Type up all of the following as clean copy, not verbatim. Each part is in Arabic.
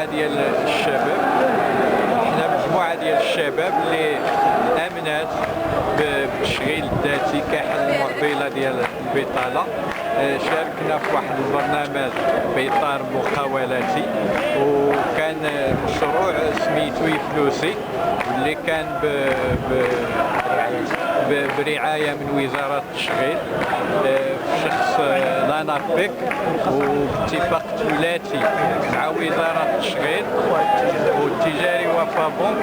ديال الشباب، حنا مجموعه ديال الشباب اللي امنات بالتشغيل الذاتي كحل معضله ديال البطاله. شاركنا في واحد البرنامج باطار مقاولاتي، وكان مشروع سميتو يفلوسي واللي كان برعايه من وزاره التشغيل في شخص لانابيك، وباتفاق ثلاثي مع وزاره التشغيل والتجاري وفابون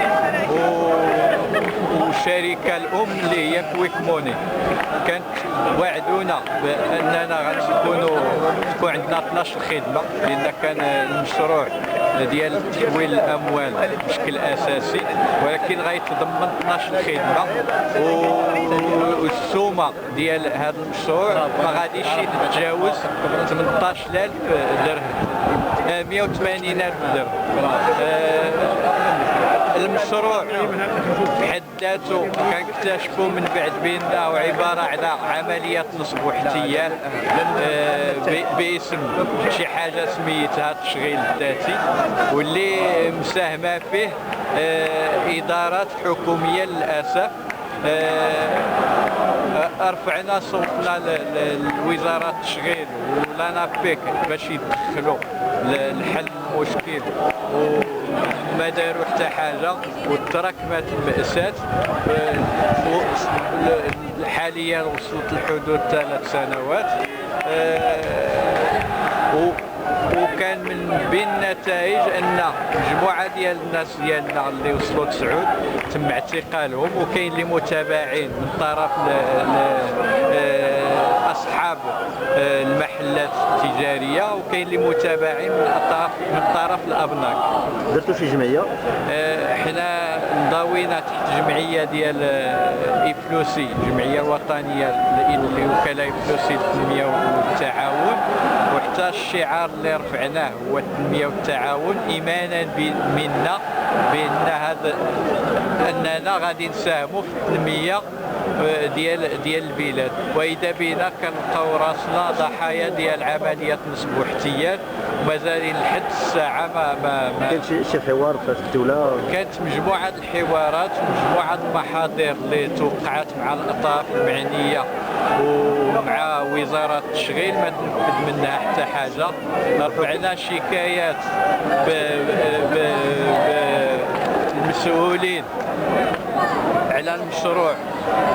والشركه الام اللي هي كويكموني. كانت وعدونا باننا غتكون عندنا 12 خدمه، لان كان المشروع ديال تحويل الاموال بشكل اساسي، ولكن غيتضمن 12 خدمه، والسومه ديال هذا المشروع ما غاديش يتجاوز 18000 درهم، 180,000 درهم. المشروع بحد ذاته كنكتشفوا من بعد بانه عباره على عمليه نصب واحتيال باسم شي حاجه سميتها التشغيل الذاتي، واللي مساهمه فيه ادارات حكوميه للاسف. رفعنا صوتنا لوزاره التشغيل ولانابيك باش يدخلوا لحل المشكل، وما داروا حتى حاجه، وتراكمت المأساة. حاليا وصلت لحدود 3 سنوات، وكان من بين النتائج ان مجموعه ديال الناس ديالنا اللي وصلوا 9 تم اعتقالهم، وكاين اللي متابعين من طرف اصحاب المحلات التجاريه، وكاين اللي متابعين من طرف الابناك. درتوا شي جمعيه؟ حنا انضوينا تحت جمعيه ديال إفلوسي، الجمعيه الوطنيه للوكلاء إفلوسي للتنميه والتعاون، وحتى الشعار اللي رفعناه هو التنميه والتعاون، ايمانا منا بان اننا غادي نساهموا في التنميه ديال البلاد. واذا بنا كنلقاو راسنا ضحايا ديال عمليات نصب واحتيال، ومازال لحد الساعه ما كاين شي حوار في الدوله؟ كانت مجموعه الحوارات ومجموعه المحاضر اللي توقعت مع الاطراف المعنيه ومع وزاره التشغيل، ما تنفذ منها حتى حاجه. رفعنا شكايات بالمسؤولين على المشروع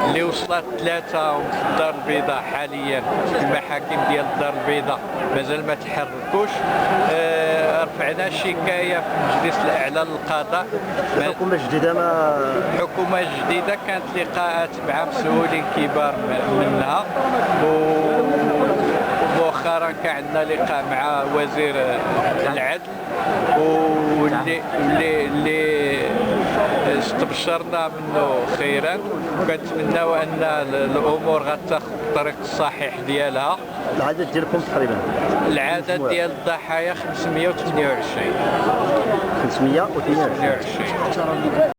اللي وصلت 3 في الدار البيضاء حاليا في المحاكم ديال الدار البيضاء مازال ما تحركوش. رفعنا شكايه في المجلس الاعلى للقضاء. الحكومه الجديده الحكومه الجديده كانت لقاءات مع مسؤولين كبار منها، مؤخرا كان عندنا لقاء مع وزير العدل، واللي استبشرنا منه خيرا، وكنتمناو ان الامور غتاخذ الطريق الصحيح ديالها. العدد ديالكم تقريبا؟ العدد ديال الضحايا 528. 528.